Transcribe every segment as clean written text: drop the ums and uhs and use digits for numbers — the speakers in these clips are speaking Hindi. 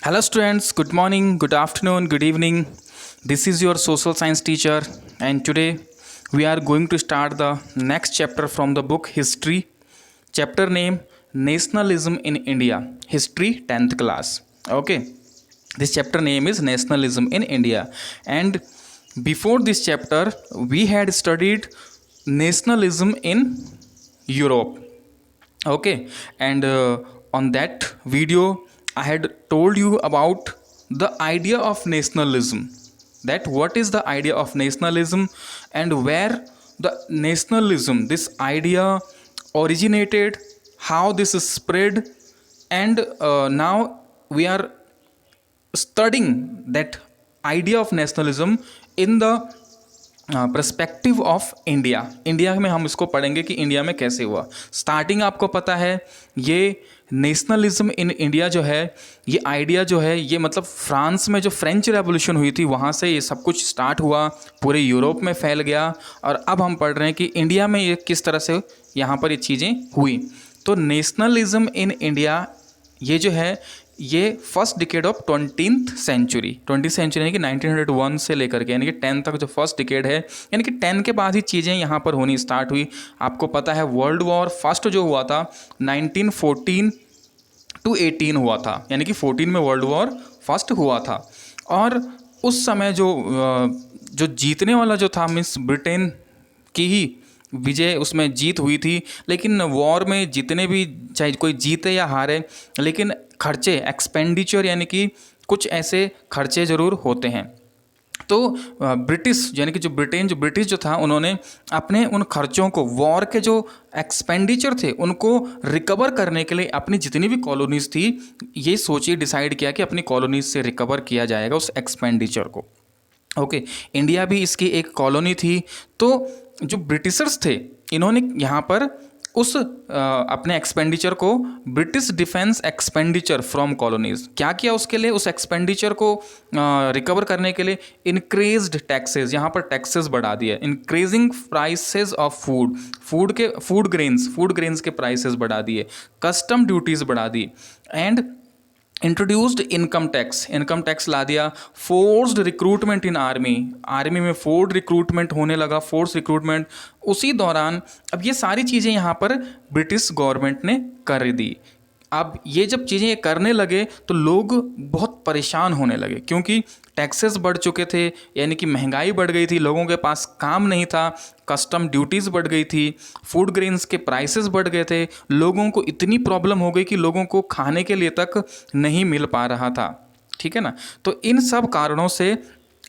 Hello, students. Good morning, good afternoon, good evening. This is your social science teacher, and today we are going to start the next chapter from the book History. Chapter name Nationalism in India. History 10th class. Okay, this chapter name is Nationalism in India, and before this chapter, we had studied nationalism in Europe. Okay, and on that video I had told you about the idea of nationalism, that what is the idea of nationalism and where the nationalism, this idea, originated, how this is spread, and now we are studying that idea of nationalism in the perspective of India. India में हम इसको पढ़ेंगे कि इंडिया में कैसे हुआ। स्टार्टिंग आपको पता है, ये नेशनलिज्म इन इंडिया जो है, ये आइडिया जो है, ये मतलब फ्रांस में जो फ्रेंच रेवोल्यूशन हुई थी वहाँ से ये सब कुछ स्टार्ट हुआ, पूरे यूरोप में फैल गया, और अब हम पढ़ रहे हैं कि इंडिया में ये किस तरह से यहाँ पर ये चीज़ें हुई। तो नेशनलिज्म इन इंडिया ये जो है, ये first decade of 20th century, 20th century यानी कि 1901 से लेकर के यानी कि 10 तक जो फर्स्ट डिकेड है, यानी कि 10 के बाद ही चीज़ें यहाँ पर होनी स्टार्ट हुई। आपको पता है वर्ल्ड वॉर फर्स्ट जो हुआ था 1914 to 18 हुआ था, यानी कि 14 में वर्ल्ड वॉर फर्स्ट हुआ था। और उस समय जो जीतने वाला जो था मीन्स ब्रिटेन की ही विजय, उसमें जीत हुई थी। लेकिन वॉर में जितने भी, चाहे कोई जीते या हारे, लेकिन खर्चे, एक्सपेंडिचर यानी कि कुछ ऐसे खर्चे ज़रूर होते हैं। तो ब्रिटिश यानी कि जो ब्रिटिश जो था, उन्होंने अपने उन खर्चों को, वॉर के जो एक्सपेंडिचर थे उनको रिकवर करने के लिए अपनी जितनी भी कॉलोनीज़ थी, ये सोचिए डिसाइड किया कि अपनी कॉलोनीज से रिकवर किया जाएगा उस एक्सपेंडिचर को। ओके, इंडिया भी इसकी एक कॉलोनी थी। तो जो ब्रिटिशर्स थे, इन्होंने यहाँ पर उस अपने एक्सपेंडिचर को British defence expenditure from colonies क्या किया, उसके लिए उस एक्सपेंडिचर को रिकवर करने के लिए इंक्रीज्ड टैक्सेस, यहाँ पर टैक्सेस बढ़ा दिए, increasing prices of food grains के प्राइसेस बढ़ा दिए, कस्टम ड्यूटीज़ बढ़ा दी, एंड इंट्रोड्यूस्ड इनकम टैक्स ला दिया, फोर्स्ड रिक्रूटमेंट इन आर्मी में फोर्स रिक्रूटमेंट होने लगा, फोर्स रिक्रूटमेंट उसी दौरान। अब ये सारी चीज़ें यहाँ पर ब्रिटिश गवर्नमेंट ने कर दी। अब ये जब चीज़ें करने लगे तो लोग बहुत परेशान होने लगे, क्योंकि टैक्सेस बढ़ चुके थे, यानी कि महंगाई बढ़ गई थी, लोगों के पास काम नहीं था, कस्टम ड्यूटीज़ बढ़ गई थी, फूड ग्रेन्स के प्राइसेस बढ़ गए थे, लोगों को इतनी प्रॉब्लम हो गई कि लोगों को खाने के लिए तक नहीं मिल पा रहा था। ठीक है ना। तो इन सब कारणों से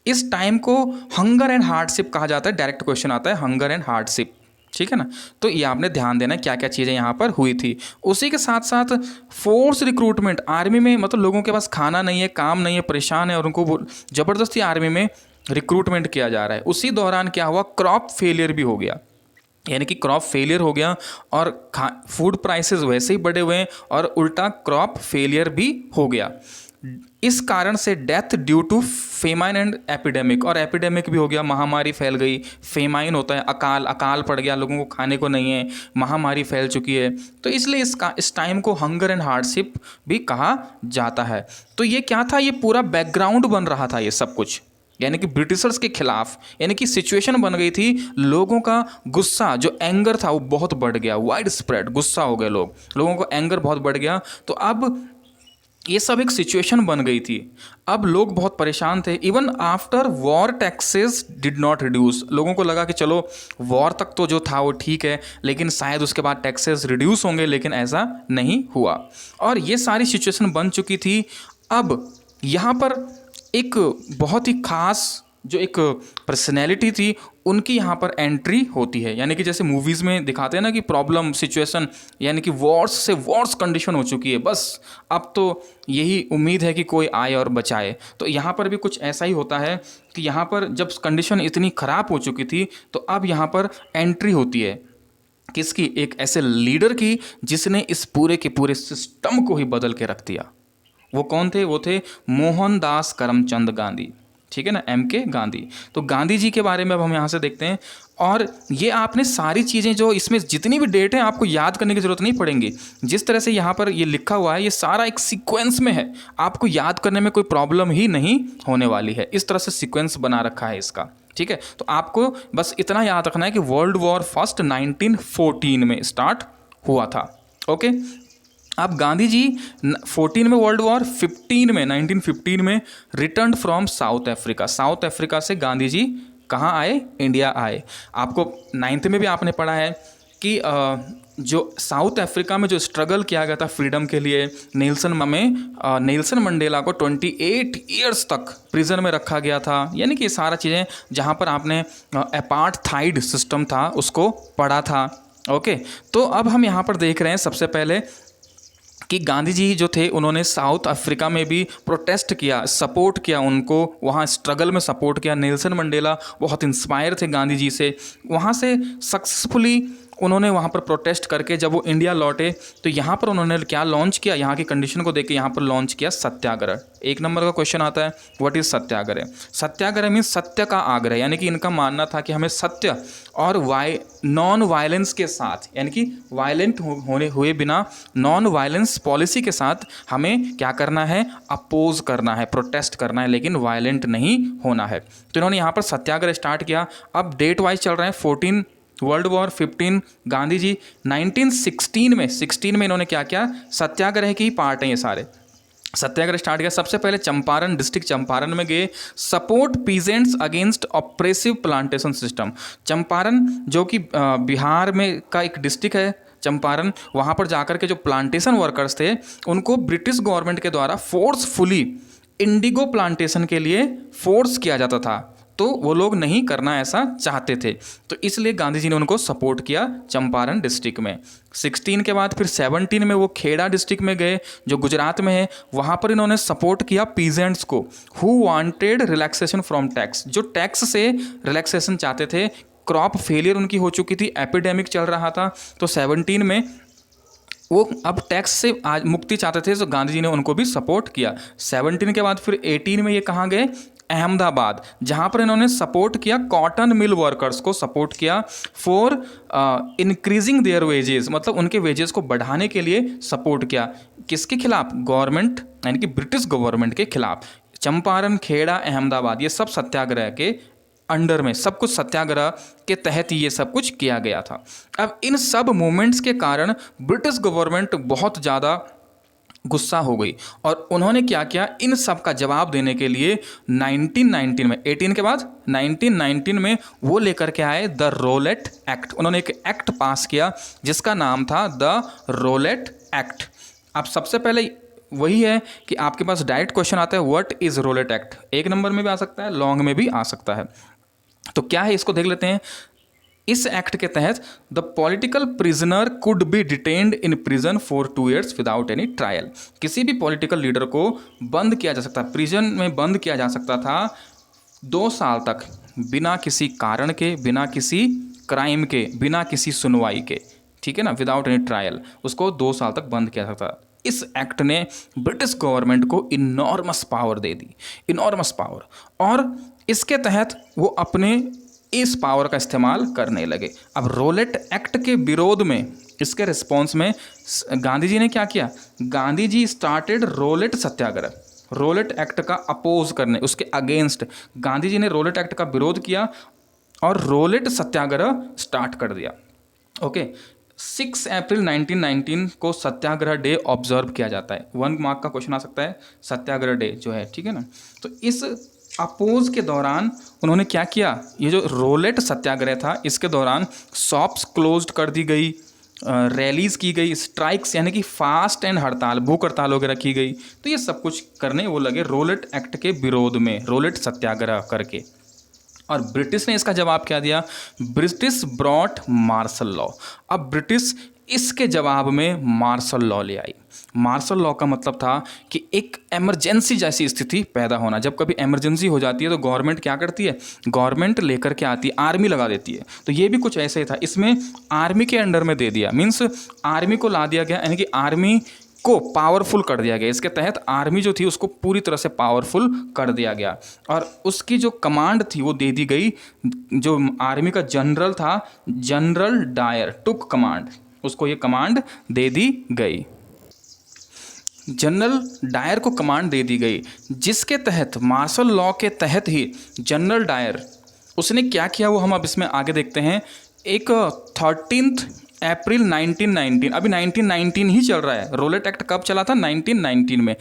इस टाइम को हंगर एंड हार्डशिप कहा जाता है। डायरेक्ट क्वेश्चन आता है, हंगर एंड हार्डशिप। ठीक है ना। तो ये आपने ध्यान देना क्या क्या चीज़ें यहाँ पर हुई थी। उसी के साथ साथ फोर्स रिक्रूटमेंट, आर्मी में मतलब लोगों के पास खाना नहीं है, काम नहीं है, परेशान है, और उनको ज़बरदस्ती आर्मी में रिक्रूटमेंट किया जा रहा है। उसी दौरान क्या हुआ, क्रॉप फेलियर भी हो गया, यानी कि क्रॉप फेलियर हो गया, और फूड प्राइसेस वैसे ही बढ़े हुए हैं, और उल्टा क्रॉप फेलियर भी हो गया। इस कारण से death due to famine and epidemic, और एपिडेमिक भी हो गया, महामारी फैल गई। फेमाइन होता है अकाल पड़ गया, लोगों को खाने को नहीं है, महामारी फैल चुकी है। तो इसलिए इस टाइम को हंगर एंड हार्डशिप भी कहा जाता है। तो ये क्या था, ये पूरा बैकग्राउंड बन रहा था ये सब कुछ, यानी कि ब्रिटिशर्स के खिलाफ, यानी कि सिचुएशन बन गई थी। लोगों का गुस्सा, जो एंगर था, वो बहुत बढ़ गया, वाइड स्प्रेड गुस्सा हो गए लोगों को एंगर बहुत बढ़ गया। तो अब ये सब एक सिचुएशन बन गई थी। अब लोग बहुत परेशान थे। Even after war taxes did not reduce, लोगों को लगा कि चलो वॉर तक तो जो था वो ठीक है, लेकिन शायद उसके बाद टैक्सेस रिड्यूस होंगे, लेकिन ऐसा नहीं हुआ। और ये सारी सिचुएशन बन चुकी थी। अब यहाँ पर एक बहुत ही खास जो एक पर्सनैलिटी थी, उनकी यहाँ पर एंट्री होती है। यानी कि जैसे मूवीज़ में दिखाते हैं ना कि प्रॉब्लम सिचुएशन, यानी कि वॉर्स से वॉर्स कंडीशन हो चुकी है, बस अब तो यही उम्मीद है कि कोई आए और बचाए। तो यहाँ पर भी कुछ ऐसा ही होता है कि यहाँ पर जब कंडीशन इतनी ख़राब हो चुकी थी, तो अब यहाँ पर एंट्री होती है किसकी, एक ऐसे लीडर की जिसने इस पूरे के पूरे सिस्टम को ही बदल के रख दिया। वो कौन थे, वो थे मोहनदास करमचंद गांधी। ठीक है ना, MK गांधी। तो गांधी जी के बारे में अब हम यहाँ से देखते हैं। और ये आपने सारी चीज़ें जो इसमें जितनी भी डेट है आपको याद करने की ज़रूरत नहीं पड़ेंगी। जिस तरह से यहाँ पर ये लिखा हुआ है ये सारा एक सीक्वेंस में है, आपको याद करने में कोई प्रॉब्लम ही नहीं होने वाली है। इस तरह से सीक्वेंस बना रखा है इसका, ठीक है। तो आपको बस इतना याद रखना है कि वर्ल्ड वॉर फर्स्ट 1914 में स्टार्ट हुआ था। ओके, अब गांधी जी 14 में वर्ल्ड वॉर, 15 में 1915 में return from south Africa. South Africa से गांधी जी कहाँ आए? इंडिया आए। आपको 9th में भी आपने पढ़ा है कि जो साउथ अफ्रीका में जो स्ट्रगल किया गया था फ्रीडम के लिए, नेल्सन मंडेला को 28 ईयर्स तक प्रिजन में रखा गया था। यानी कि ये सारा चीज़ें जहाँ पर आपने अपार्थाइड सिस्टम था उसको पढ़ा था। ओके, तो अब हम यहाँ पर देख रहे हैं सबसे पहले कि गांधी जी जो थे उन्होंने साउथ अफ्रीका में भी प्रोटेस्ट किया, सपोर्ट किया, उनको वहाँ स्ट्रगल में सपोर्ट किया। नेल्सन मंडेला बहुत इंस्पायर थे गांधी जी से, वहाँ से सक्सेसफुली उन्होंने वहाँ पर प्रोटेस्ट करके जब वो इंडिया लौटे तो यहाँ पर उन्होंने क्या लॉन्च किया, यहाँ की कंडीशन को देख के यहाँ पर लॉन्च किया सत्याग्रह। 1 नंबर का क्वेश्चन आता है, what is Satyagraha? Satyagraha means सत्य का आग्रह, यानी कि इनका मानना था कि हमें सत्य और नॉन वायलेंस के साथ, यानी कि वायलेंट होने हुए बिना नॉन वायलेंस पॉलिसी के साथ हमें क्या करना है? अपोज करना है, प्रोटेस्ट करना है, लेकिन वायलेंट नहीं होना है। तो इन्होंने यहाँ पर सत्याग्रह स्टार्ट किया। अब डेट वाइज चल रहे हैं, 14 वर्ल्ड वॉर, 15 गांधी जी। 1916 में इन्होंने क्या किया? सत्याग्रह की ही पार्ट हैं ये सारे। सत्याग्रह स्टार्ट किया। सबसे पहले चंपारण डिस्ट्रिक्ट चंपारण में गए, support peasants against oppressive plantation system. Champaran जो कि बिहार में का एक डिस्ट्रिक्ट है चंपारण, वहाँ पर जाकर के जो प्लांटेशन वर्कर्स थे उनको ब्रिटिश गवर्नमेंट के द्वारा फोर्सफुली इंडिगो प्लांटेशन के लिए फोर्स किया जाता था, तो वो लोग नहीं करना ऐसा चाहते थे, तो इसलिए गांधी जी ने उनको सपोर्ट किया चंपारण डिस्ट्रिक्ट में। 16 के बाद फिर 17 में वो खेड़ा डिस्ट्रिक्ट में गए जो गुजरात में है, वहाँ पर इन्होंने सपोर्ट किया पीजेंट्स को who wanted relaxation from tax, जो टैक्स से रिलैक्सेशन चाहते थे। क्रॉप फेलियर उनकी हो चुकी थी, एपिडेमिक चल रहा था, तो 17 में वो अब टैक्स से आज मुक्ति चाहते थे, तो गांधी जी ने उनको भी सपोर्ट किया। 17 के बाद फिर 18 में ये कहाँ गए? अहमदाबाद, जहाँ पर इन्होंने सपोर्ट किया कॉटन मिल वर्कर्स को सपोर्ट किया फॉर इंक्रीजिंग देयर वेजेस, मतलब उनके वेजेस को बढ़ाने के लिए सपोर्ट किया। किसके खिलाफ? गवर्नमेंट, यानी कि ब्रिटिश गवर्नमेंट के खिलाफ। चंपारण, खेड़ा, अहमदाबाद, ये सब सत्याग्रह के अंडर में, सब कुछ सत्याग्रह के तहत ये सब कुछ किया गया था। अब इन सब मूवमेंट्स के कारण ब्रिटिश गवर्नमेंट बहुत ज़्यादा गुस्सा हो गई और उन्होंने क्या किया? इन सब का जवाब देने के लिए 1919 में, 18 के बाद 1919 में वो लेकर के आए द रोलेट एक्ट। उन्होंने एक एक्ट पास किया जिसका नाम था द रोलेट एक्ट। अब सबसे पहले वही है कि आपके पास डायरेक्ट क्वेश्चन आता है, what is Rowlatt act? 1 number में भी आ सकता है, लॉन्ग में भी आ सकता है। तो क्या है इसको देख लेते हैं। इस एक्ट के तहत the political prisoner could be detained in prison for 2 years without any trial. किसी भी पॉलिटिकल लीडर को बंद किया जा सकता, प्रिजन में बंद किया जा सकता था 2 साल तक, बिना किसी कारण के, बिना किसी क्राइम के, बिना किसी सुनवाई के, ठीक है ना, विदाउट एनी ट्रायल उसको 2 साल तक बंद किया जा सकता। इस एक्ट ने ब्रिटिश गवर्नमेंट को इनॉर्मस पावर दे दी, इनॉर्मस पावर, और इसके तहत वो अपने इस पावर का इस्तेमाल करने लगे। अब रोलेट एक्ट के विरोध में, इसके रिस्पॉन्स में गांधी जी ने क्या किया? गांधी जी स्टार्टेड रोलेट सत्याग्रह। रोलेट एक्ट का अपोज करने, उसके अगेंस्ट गांधी जी ने रोलेट एक्ट का विरोध किया और रोलेट सत्याग्रह स्टार्ट कर दिया। ओके, 6 अप्रैल 1919 को सत्याग्रह डे ऑब्जर्व किया जाता है। 1 मार्क का क्वेश्चन आ सकता है, सत्याग्रह डे जो है, ठीक है ना। तो इस अपोज के दौरान उन्होंने क्या किया? ये जो रोलेट सत्याग्रह था इसके दौरान शॉप्स क्लोज्ड कर दी गई, रैलीज की गई, स्ट्राइक्स यानी कि फास्ट एंड हड़ताल, भूख हड़ताल वगैरह की गई। तो ये सब कुछ करने वो लगे रोलेट एक्ट के विरोध में, रोलेट सत्याग्रह करके। और ब्रिटिश ने इसका जवाब क्या दिया? British brought martial law. अब ब्रिटिश इसके जवाब में मार्शल लॉ ले आई। मार्शल लॉ का मतलब था कि एक इमरजेंसी जैसी स्थिति पैदा होना। जब कभी इमरजेंसी हो जाती है तो गवर्नमेंट क्या करती है? गवर्नमेंट लेकर के आती है, आर्मी लगा देती है। तो ये भी कुछ ऐसे ही था, इसमें आर्मी के अंडर में दे दिया, मीन्स आर्मी को ला दिया गया, यानी कि आर्मी को पावरफुल कर दिया गया। इसके तहत आर्मी जो थी उसको पूरी तरह से पावरफुल कर दिया गया और उसकी जो कमांड थी वो दे दी गई, जो आर्मी का जनरल था, जनरल डायर टुक कमांड, उसको ये कमांड दे दी गई। जनरल डायर को कमांड दे दी गई, जिसके तहत मार्शल लॉ के तहत ही जनरल डायर उसने क्या किया वो हम अब इसमें आगे देखते हैं। एक 13 अप्रैल 1919, अभी 1919 ही चल रहा है, रोलेट एक्ट कब चला था? 1919 में।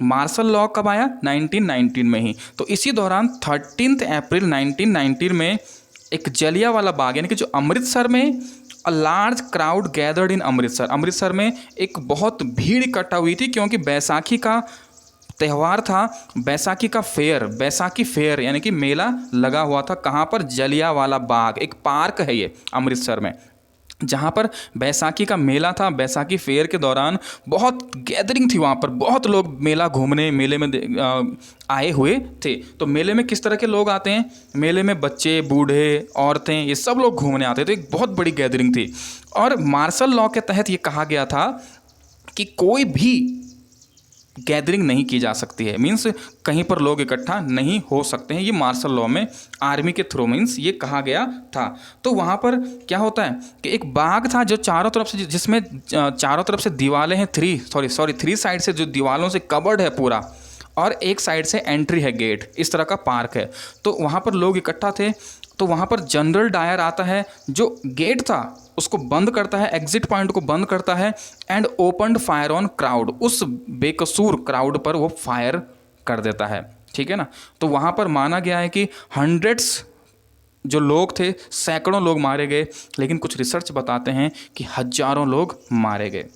मार्शल लॉ कब आया? 1919 में ही। तो इसी दौरान 13 अप्रैल 1919 में एक जलियांवाला बाग, यानी कि जो अमृतसर में, a large crowd gathered in Amritsar, Amritsar में एक बहुत भीड़ इकट्ठा हुई थी, क्योंकि बैसाखी का त्यौहार था, बैसाखी का फेयर, बैसाखी फेयर यानी कि मेला लगा हुआ था। कहाँ पर? जलियांवाला बाग, एक पार्क है ये अमृतसर में, जहाँ पर बैसाखी का मेला था। बैसाखी फेयर के दौरान बहुत गैदरिंग थी, वहाँ पर बहुत लोग मेला घूमने, मेले में आए हुए थे। तो मेले में किस तरह के लोग आते हैं? मेले में बच्चे, बूढ़े, औरतें, ये सब लोग घूमने आते थे। एक बहुत बड़ी गैदरिंग थी और मार्शल लॉ के तहत ये कहा गया था कि कोई भी गैदरिंग नहीं की जा सकती है, मीन्स कहीं पर लोग इकट्ठा नहीं हो सकते हैं। ये मार्शल लॉ में आर्मी के थ्रू मीन्स ये कहा गया था। तो वहाँ पर क्या होता है कि एक बाग था जो चारों तरफ से, जिसमें चारों तरफ से दीवारें हैं, थ्री साइड से जो दीवारों से कवर्ड है पूरा, और एक साइड से एंट्री है, गेट, इस तरह का पार्क है। तो वहाँ पर लोग इकट्ठा थे। तो वहाँ पर जनरल डायर आता है, जो गेट था उसको बंद करता है, एग्जिट पॉइंट को बंद करता है, and opened fire on crowd, उस बेकसूर क्राउड पर वो फायर कर देता है। ठीक है ना। तो वहाँ पर माना गया है कि हंड्रेड्स जो लोग थे, सैकड़ों लोग मारे गए, लेकिन कुछ रिसर्च बताते हैं कि हजारों लोग मारे गए।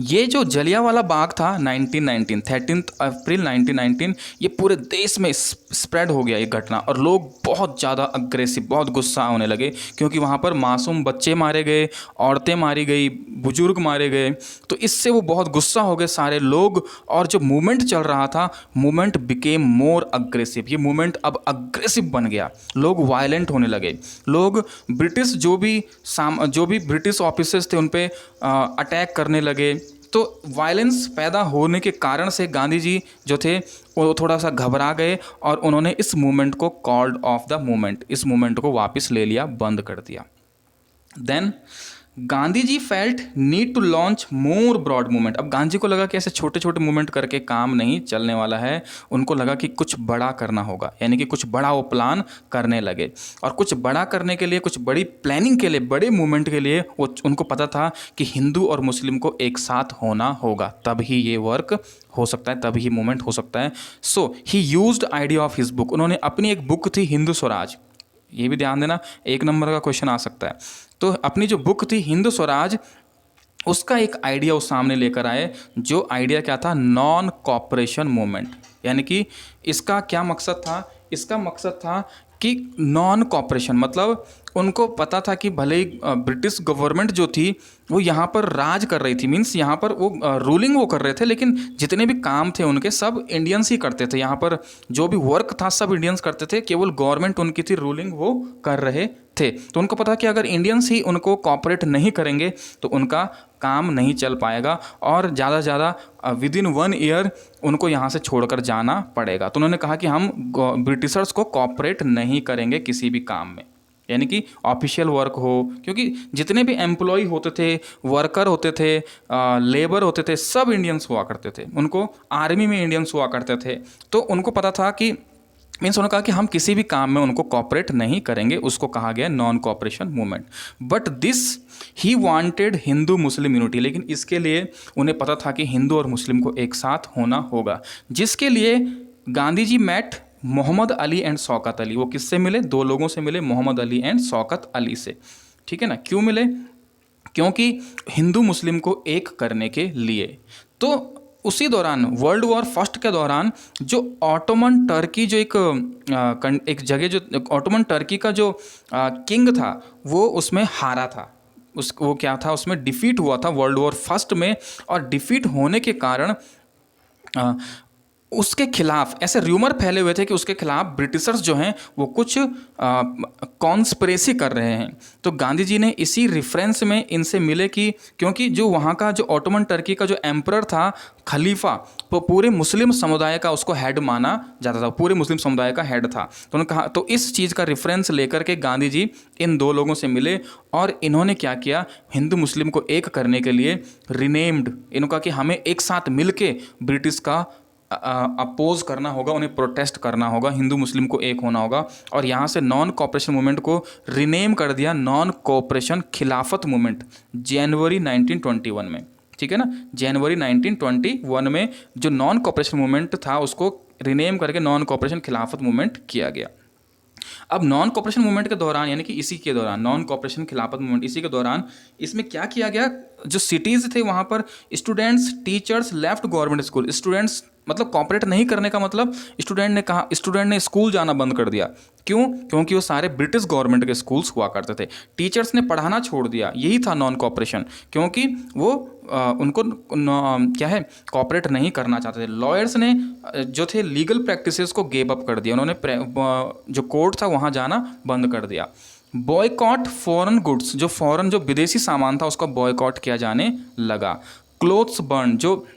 ये जो जलियांवाला बाग था 1919, 13 अप्रैल 1919, ये पूरे देश में स्प्रेड हो गया ये घटना, और लोग बहुत ज़्यादा अग्रेसिव, बहुत गुस्सा होने लगे, क्योंकि वहाँ पर मासूम बच्चे मारे गए, औरतें मारी गई, बुजुर्ग मारे गए। तो इससे वो बहुत गुस्सा हो गए सारे लोग, और जो मूवमेंट चल रहा था, मूवमेंट बिकेम मोर अग्रेसिव, ये मूवमेंट अब अग्रेसिव बन गया, लोग वायलेंट होने लगे। लोग ब्रिटिश जो भी ब्रिटिश ऑफिसर्स थे उन पे अटैक करने लगे। तो वायलेंस पैदा होने के कारण से गांधी जी जो थे वो थोड़ा सा घबरा गए, और उन्होंने इस मूवमेंट को कॉल्ड ऑफ द मूवमेंट, इस मूवमेंट को वापस ले लिया, बंद कर दिया। Then Gandhi ji felt need to launch more broad movement. अब गांधी जी को लगा कि ऐसे छोटे छोटे मूवमेंट करके काम नहीं चलने वाला है, उनको लगा कि कुछ बड़ा करना होगा, यानी कि कुछ बड़ा वो प्लान करने लगे। और कुछ बड़ा करने के लिए, कुछ बड़ी प्लानिंग के लिए, बड़े मूवमेंट के लिए वो उनको पता था कि हिंदू और मुस्लिम को एक साथ होना होगा, तभी ये वर्क हो सकता है, तभी ये मूवमेंट हो सकता है। So he used idea of his book, उन्होंने अपनी एक बुक थी हिंदू स्वराज, ये भी ध्यान देना, एक नंबर का क्वेश्चन आ सकता है। तो अपनी जो बुक थी हिंदू स्वराज, उसका एक आइडिया उस सामने लेकर आए, जो आइडिया क्या था? Non cooperation movement. यानी कि इसका क्या मकसद था? इसका मकसद था कि नॉन कॉपरेशन, मतलब उनको पता था कि भले ही ब्रिटिश गवर्नमेंट जो थी वो यहाँ पर राज कर रही थी, मीन्स यहाँ पर वो रूलिंग वो कर रहे थे, लेकिन जितने भी काम थे उनके सब इंडियंस ही करते थे, यहाँ पर जो भी वर्क था सब इंडियंस करते थे, केवल गवर्नमेंट उनकी थी, रूलिंग वो कर रहे थे। तो उनको पता कि अगर इंडियंस ही उनको कॉपरेट नहीं करेंगे तो उनका काम नहीं चल पाएगा, और ज़्यादा से ज़्यादा विदिन 1 ईयर उनको यहाँ से छोड़कर जाना पड़ेगा। तो उन्होंने कहा कि हम ब्रिटिशर्स को कॉपरेट नहीं करेंगे किसी भी काम में, यानी कि ऑफिशियल वर्क हो, क्योंकि जितने भी एम्प्लॉय होते थे, वर्कर होते थे, लेबर होते थे, सब इंडियंस हुआ करते थे, उनको आर्मी में इंडियंस हुआ करते थे। तो उनको पता था कि मीन्स उन्होंने कहा कि हम किसी भी काम में उनको कॉपरेट नहीं करेंगे, उसको कहा गया non cooperation movement. But this he wanted Hindu Muslim unity, लेकिन इसके लिए उन्हें पता था कि हिंदू और मुस्लिम को एक साथ होना होगा, जिसके लिए गांधी जी मेट मोहम्मद अली एंड शौकत अली। वो किससे मिले? 2 लोगों से मिले, मोहम्मद अली एंड शौकत अली से। ठीक है ना। क्यों मिले? क्योंकि हिंदू मुस्लिम को एक करने के लिए। तो उसी दौरान वर्ल्ड वॉर फर्स्ट के दौरान जो ऑटोमन टर्की, जो एक जगह, जो ऑटोमन टर्की का जो किंग था वो उसमें हारा था, वो क्या था, उसमें डिफीट हुआ था वर्ल्ड वॉर फर्स्ट में। और डिफीट होने के कारण उसके खिलाफ ऐसे र्यूमर फैले हुए थे कि उसके खिलाफ ब्रिटिशर्स जो हैं वो कुछ कॉन्स्पिरेसी कर रहे हैं। तो गांधी जी ने इसी रेफरेंस में इनसे मिले कि क्योंकि जो वहाँ का जो ऑटोमन टर्की का जो एम्परर था, खलीफा, वो पूरे मुस्लिम समुदाय का उसको हेड माना जाता था, पूरे मुस्लिम समुदाय का हेड था। तो उन्होंने कहा, तो इस चीज़ का रेफरेंस लेकर के गांधी जी इन दो लोगों से मिले और इन्होंने क्या किया, हिंदू मुस्लिम को एक करने के लिए रिनेम्ड, इन्होंने कहा कि हमें एक साथ मिल के ब्रिटिश का अपोज करना होगा, उन्हें प्रोटेस्ट करना होगा, हिंदू मुस्लिम को एक होना होगा। और यहाँ से नॉन कोऑपरेशन मूवमेंट को रिनेम कर दिया नॉन कोऑपरेशन खिलाफत मूवमेंट, जनवरी 1921 में। ठीक है ना, जनवरी 1921 में जो नॉन कोऑपरेशन मूवमेंट था उसको रिनेम करके नॉन कोऑपरेशन खिलाफत मूवमेंट किया गया। अब नॉन कोऑपरेशन मूवमेंट के दौरान, यानी कि इसी के दौरान, नॉन कोऑपरेशन खिलाफत मूवमेंट, इसी के दौरान इसमें क्या किया गया, जो सिटीज़ थे वहाँ पर students, teachers left government school. Students मतलब कॉपरेट नहीं करने का मतलब स्टूडेंट ने स्कूल जाना बंद कर दिया। क्यों? क्योंकि वो सारे ब्रिटिश गवर्नमेंट के स्कूल्स हुआ करते थे। टीचर्स ने पढ़ाना छोड़ दिया, यही था नॉन कोऑपरेशन, क्योंकि वो उनको क्या है, कॉपरेट नहीं करना चाहते थे। लॉयर्स ने जो थे लीगल प्रैक्टिसेस को गेव अप कर दिया, उन्होंने जो कोर्ट था वहाँ जाना बंद कर दिया। बॉयकॉट फॉरेन गुड्स, जो विदेशी सामान था उसका बॉयकॉट किया जाने लगा। क्लोथ्स बर्न, जो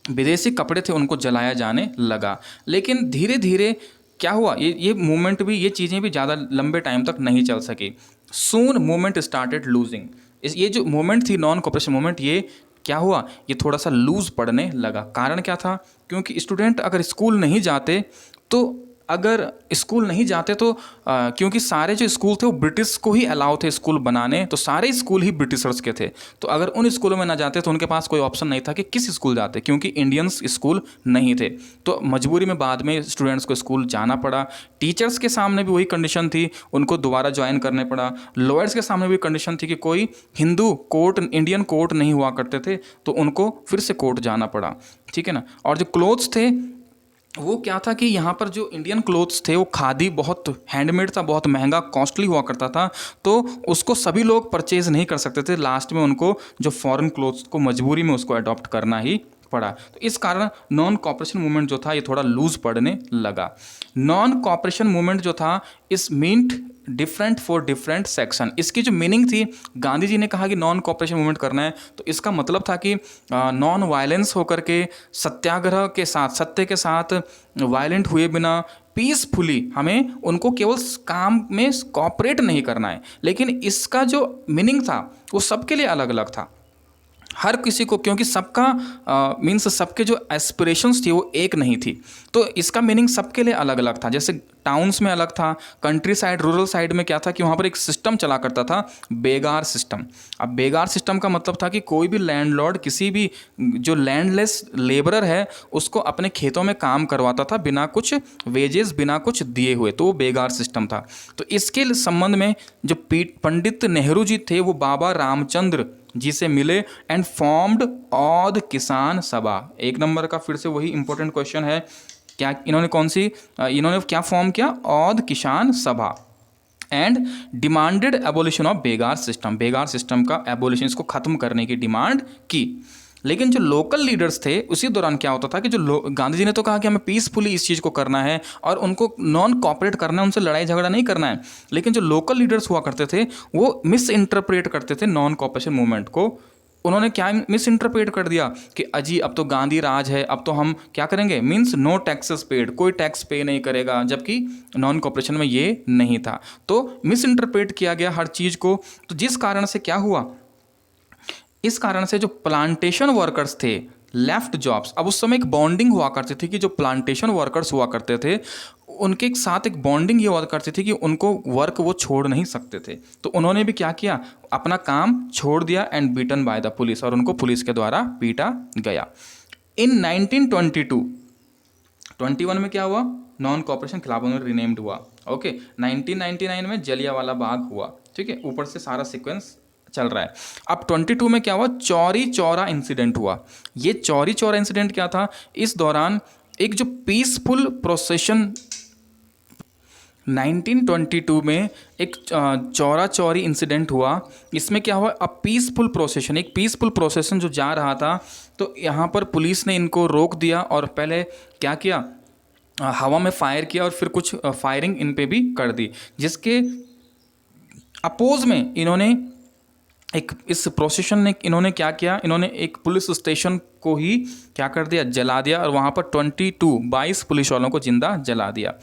विदेशी कपड़े थे उनको जलाया जाने लगा। लेकिन धीरे धीरे क्या हुआ, ये मूवमेंट भी, ये चीज़ें भी ज़्यादा लंबे टाइम तक नहीं चल सकी। सून मूवमेंट स्टार्टेड लूजिंग, ये जो मूवमेंट थी नॉन कोऑपरेशन मूवमेंट, ये क्या हुआ, ये थोड़ा सा लूज पड़ने लगा। कारण क्या था, क्योंकि स्टूडेंट अगर स्कूल नहीं जाते तो क्योंकि सारे जो स्कूल थे वो ब्रिटिश को ही अलाउ थे स्कूल बनाने, तो सारे स्कूल ही ब्रिटिशर्स के थे। तो अगर उन स्कूलों में ना जाते तो उनके पास कोई ऑप्शन नहीं था कि किस स्कूल जाते, क्योंकि इंडियंस स्कूल नहीं थे। तो मजबूरी में बाद में स्टूडेंट्स को स्कूल जाना पड़ा। टीचर्स के सामने भी वही कंडीशन थी, उनको दोबारा ज्वाइन करने पड़ा। लॉयर्स के सामने भी कंडीशन थी कि कोई हिंदू कोर्ट, इंडियन कोर्ट नहीं हुआ करते थे, तो उनको फिर से कोर्ट जाना पड़ा। ठीक है ना। और जो क्लोथ्स थे वो क्या था कि यहाँ पर जो इंडियन क्लोथ्स थे वो खादी, बहुत हैंडमेड था, बहुत महंगा कॉस्टली हुआ करता था, तो उसको सभी लोग परचेज नहीं कर सकते थे। लास्ट में उनको जो फॉरेन क्लोथ्स को मजबूरी में उसको अडॉप्ट करना ही पड़ा। तो इस कारण नॉन कॉपरेशन मूवमेंट जो था ये थोड़ा लूज पड़ने लगा। नॉन कॉपरेशन मूवमेंट जो था इस meant different for different section, इसकी जो मीनिंग थी, गांधी जी ने कहा कि नॉन कॉपरेशन मूवमेंट करना है, तो इसका मतलब था कि नॉन वायलेंस होकर के, सत्याग्रह के साथ, सत्य के साथ, वायलेंट हुए बिना, पीसफुली हमें उनको केवल काम में कॉपरेट नहीं करना है। लेकिन इसका जो मीनिंग था वो सबके लिए अलग अलग था, हर किसी को, क्योंकि सबका मीन्स सबके जो एस्पिरेशंस थी वो एक नहीं थी, तो इसका मीनिंग सबके लिए अलग अलग था। जैसे टाउन्स में अलग था, कंट्री साइड, रूरल साइड में क्या था कि वहाँ पर एक सिस्टम चला करता था, बेगार सिस्टम। अब बेगार सिस्टम का मतलब था कि कोई भी लैंडलॉर्ड किसी भी जो लैंडलेस लेबरर है उसको अपने खेतों में काम करवाता था बिना कुछ वेजेस, बिना कुछ दिए हुए, तो वो बेगार सिस्टम था। तो इसके संबंध में जो पंडित नेहरू जी थे वो बाबा रामचंद्र जी से मिले एंड फॉर्म्ड औध किसान सभा। एक नंबर का फिर से वही इंपॉर्टेंट क्वेश्चन है, क्या इन्होंने क्या फॉर्म किया, Oudh Kisan Sabha, and demanded abolition of begar system, begar system का एबोलिशन, इसको खत्म करने की डिमांड की। लेकिन जो लोकल लीडर्स थे उसी दौरान क्या होता था कि जो गांधी जी ने तो कहा कि हमें पीसफुली इस चीज़ को करना है और उनको नॉन कॉपरेट करना है, उनसे लड़ाई झगड़ा नहीं करना है, लेकिन जो लोकल लीडर्स हुआ करते थे वो मिस इंटरप्रेट करते थे नॉन कॉपरेशन मूवमेंट को। उन्होंने क्या मिस इंटरप्रेट कर दिया कि अजी अब तो गांधी राज है, अब तो हम क्या करेंगे, मीन्स नो टैक्सेस पेड, कोई टैक्स पे नहीं करेगा, जबकि नॉन कॉपरेशन में ये नहीं था। तो मिस इंटरप्रेट किया गया हर चीज़ को। तो जिस कारण से क्या हुआ, इस कारण से जो प्लांटेशन वर्कर्स थे लेफ्ट जॉब्स, अब उस समय एक बॉन्डिंग हुआ करती थी कि जो प्लांटेशन वर्कर्स हुआ करते थे उनके साथ एक बॉन्डिंग ये हुआ करती थी कि उनको वर्क वो छोड़ नहीं सकते थे। तो उन्होंने भी क्या किया, अपना काम छोड़ दिया and beaten by the police, और उनको पुलिस के द्वारा पीटा गया। इन 1921 में क्या हुआ, नॉन कॉपरेशन खिलाफ उन्होंने रिनेम्ड हुआ। ओके, 1999 में जलियांवाला बाग हुआ। ठीक है, ऊपर से सारा सीक्वेंस चल रहा है। अब 22 में क्या हुआ, चौरी चौरा इंसिडेंट हुआ। ये चौरी चौरा इंसिडेंट क्या था, इस दौरान एक जो पीसफुल प्रोसेशन 1922 में एक चौरा चौरी इंसिडेंट हुआ। इसमें क्या हुआ, अब पीसफुल प्रोसेशन, एक पीसफुल प्रोसेशन जो जा रहा था तो यहाँ पर पुलिस ने इनको रोक दिया और पहले क्या किया, हवा में फायर किया और फिर कुछ फायरिंग इन पे भी कर दी, जिसके अपोज में इन्होंने एक इस प्रोसेशन ने इन्होंने क्या किया, इन्होंने एक पुलिस स्टेशन को ही क्या कर दिया, जला दिया, और वहाँ पर 22 पुलिस वालों को जिंदा जला दिया।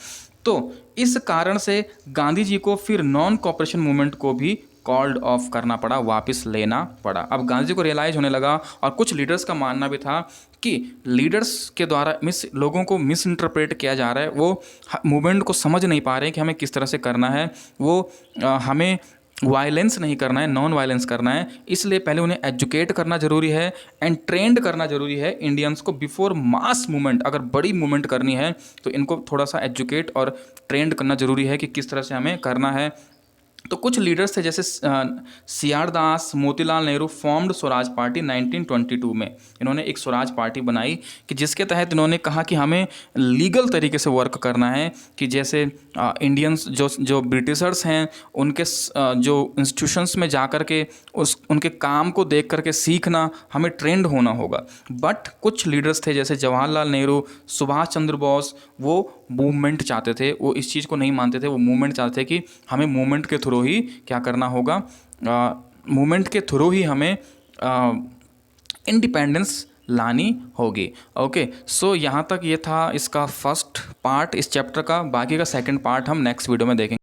तो इस कारण से गांधी जी को फिर नॉन कॉपरेशन मूवमेंट को भी कॉल्ड ऑफ करना पड़ा, वापस लेना पड़ा। अब गांधी जी को रियलाइज होने लगा, और कुछ लीडर्स का मानना भी था कि लीडर्स के द्वारा लोगों को मिस इंटरप्रेट किया जा रहा है, वो मूवमेंट को समझ नहीं पा रहे हैं कि हमें किस तरह से करना है, वो हमें वायलेंस नहीं करना है, नॉन वायलेंस करना है। इसलिए पहले उन्हें एजुकेट करना जरूरी है एंड ट्रेंड करना जरूरी है इंडियंस को बिफोर मास मूवमेंट। अगर बड़ी मूवमेंट करनी है तो इनको थोड़ा सा एजुकेट और ट्रेंड करना जरूरी है कि किस तरह से हमें करना है। तो कुछ लीडर्स थे जैसे सीआर दास, मोतीलाल नेहरू फॉर्म्ड स्वराज पार्टी 1922 में। इन्होंने एक स्वराज पार्टी बनाई कि जिसके तहत इन्होंने कहा कि हमें लीगल तरीके से वर्क करना है, कि जैसे इंडियंस जो ब्रिटिशर्स हैं उनके जो इंस्टीट्यूशंस में जा कर के उनके काम को देख करके सीखना, हमें ट्रेंड होना होगा। बट कुछ लीडर्स थे जैसे जवाहरलाल नेहरू, सुभाष चंद्र बोस, वो मूवमेंट चाहते थे, वो इस चीज़ को नहीं मानते थे। वो मूवमेंट चाहते थे कि हमें मूवमेंट के थ्रू ही क्या करना होगा, मूवमेंट के थ्रू ही हमें इंडिपेंडेंस लानी होगी। ओके, सो यहाँ तक ये था इसका फर्स्ट पार्ट इस चैप्टर का। बाकी का सेकंड पार्ट हम नेक्स्ट वीडियो में देखेंगे।